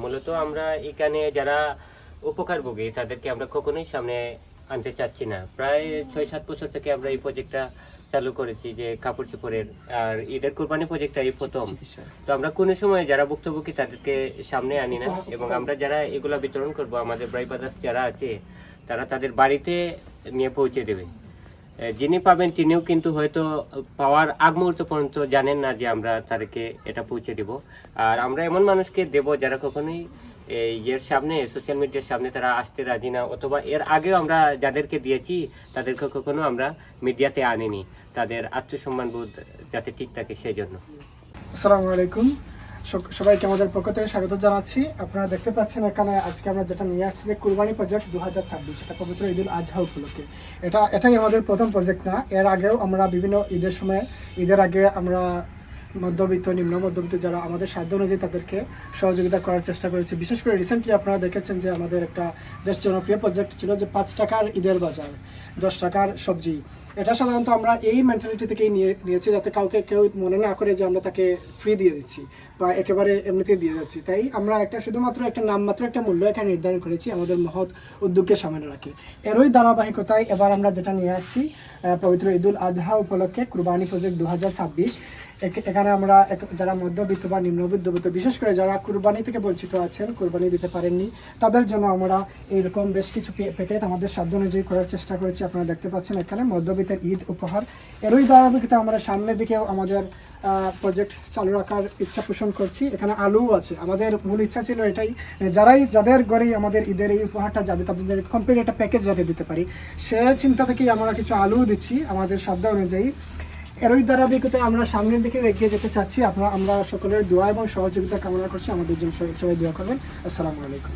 মূলত আমরা এখানে যারা উপকার ভোগী তাদেরকে আমরা কখনোই সামনে আনতে চাচ্ছি না। প্রায় 6-7 বছর থেকে আমরা এই প্রজেক্টটা চালু করেছি, যে কাপড় চোপড়ের। আর ঈদের কোরবানি প্রজেক্টটা এই প্রথম। তো আমরা কোনো সময় যারা ভুক্তভোগী তাদেরকে সামনে আনি না, এবং আমরা যারা এগুলা বিতরণ করব, আমাদের ব্রাই ব্রাদার্স যারা আছে তারা তাদের বাড়িতে নিয়ে পৌঁছে দেবে। যিনি পাবেন তিনিও কিন্তু হয়তো পাওয়ার আগ মুহূর্ত পর্যন্ত জানেন না যে আমরা তাদেরকে এটা পৌঁছে দেব। আর আমরা এমন মানুষকে দেব যারা কখনোই এর সামনে, সোশ্যাল মিডিয়ার সামনে তারা আসতে রাজি না, অথবা এর আগেও আমরা যাদেরকে দিয়েছি তাদেরকে কখনো আমরা মিডিয়াতে আনিনি, তাদের আত্মসম্মান বোধ যাতে ঠিক থাকে সেই জন্য। আসসালামু আলাইকুম, সবাইকে আমাদের পক্ষ থেকে স্বাগত জানাচ্ছি। আপনারা দেখতে পাচ্ছেন এখানে আজকে আমরা যেটা নিয়ে আসছি যে কুরবানি প্রজেক্ট 2026, এটা পবিত্র ঈদুল আজহা উপলক্ষে। এটাই আমাদের প্রথম প্রজেক্ট না, এর আগেও আমরা বিভিন্ন ঈদের সময়, ঈদের আগে আমরা মধ্যবিত্ত, নিম্ন মধ্যবিত্ত যারা আমাদের সাধ্য অনুযায়ী তাদেরকে সহযোগিতা করার চেষ্টা করেছি। বিশেষ করে রিসেন্টলি আপনারা দেখেছেন যে আমাদের একটা বেশ জনপ্রিয় প্রজেক্ট ছিল যে 5 টাকার ঈদের বাজার, 10 টাকার সবজি। এটা সাধারণত আমরা এই মেন্টালিটি থেকেই নিয়েছি, যাতে কাউকে কেউ মনে না করে যে আমরা তাকে ফ্রি দিয়ে দিচ্ছি বা একেবারে এমনিতেই দিয়ে যাচ্ছি। তাই আমরা শুধুমাত্র একটা নামমাত্র একটা মূল্য এখানে নির্ধারণ করেছি আমাদের মহৎ উদ্যোগকে সামনে রাখি। এরই ধারাবাহিকতায় এবার আমরা যেটা নিয়ে আসছি পবিত্র ঈদুল আজহা উপলক্ষে কুরবানি প্রজেক্ট 2026। এখানে আমরা যারা মধ্যবিত্ত বা নিম্নবিত্ত, বিশেষ করে যারা কুরবানি থেকে বঞ্চিত আছেন, কুরবানি দিতে পারেননি, তাদের জন্য আমরা এইরকম বেশ কিছু প্যাকেট আমাদের সাধ্য অনুযায়ী করার চেষ্টা করেছি। আপনারা দেখতে পাচ্ছেন এখানে মধ্যবিত্তের ঈদ উপহার। এরই ধারাবাহিকতা আমরা সামনের দিকেও আমাদের প্রজেক্ট চালু রাখার ইচ্ছা পোষণ করছি। এখানে আলুও আছে। আমাদের মূল ইচ্ছা ছিল এটাই, যাদের ঘরেই আমাদের ঈদের এই উপহারটা যাবে তাদের কমপ্লিট একটা প্যাকেজ যাতে দিতে পারি, সে চিন্তা থেকেই আমরা কিছু আলুও দিচ্ছি আমাদের সাধ্য অনুযায়ী। এরই ধারাবাহিকতায় আমরা সামনের দিকে এগিয়ে যেতে চাচ্ছি। আমরা সকলের দোয়া এবং সহযোগিতা কামনা করছি। আমাদের জন্য সবাই দোয়া করবেন। আসসালামু আলাইকুম।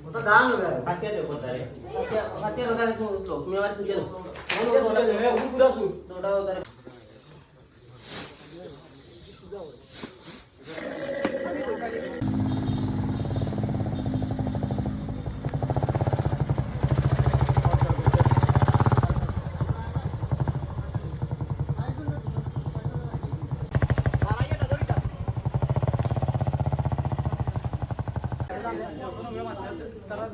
ওটা দাম হবে কাটিয়ে দেবো তারে কাটিয়ে লাগালে তো তুমি আমার তুলে দাও ওটা দেবে পুরো সুট ওটা তারে তারা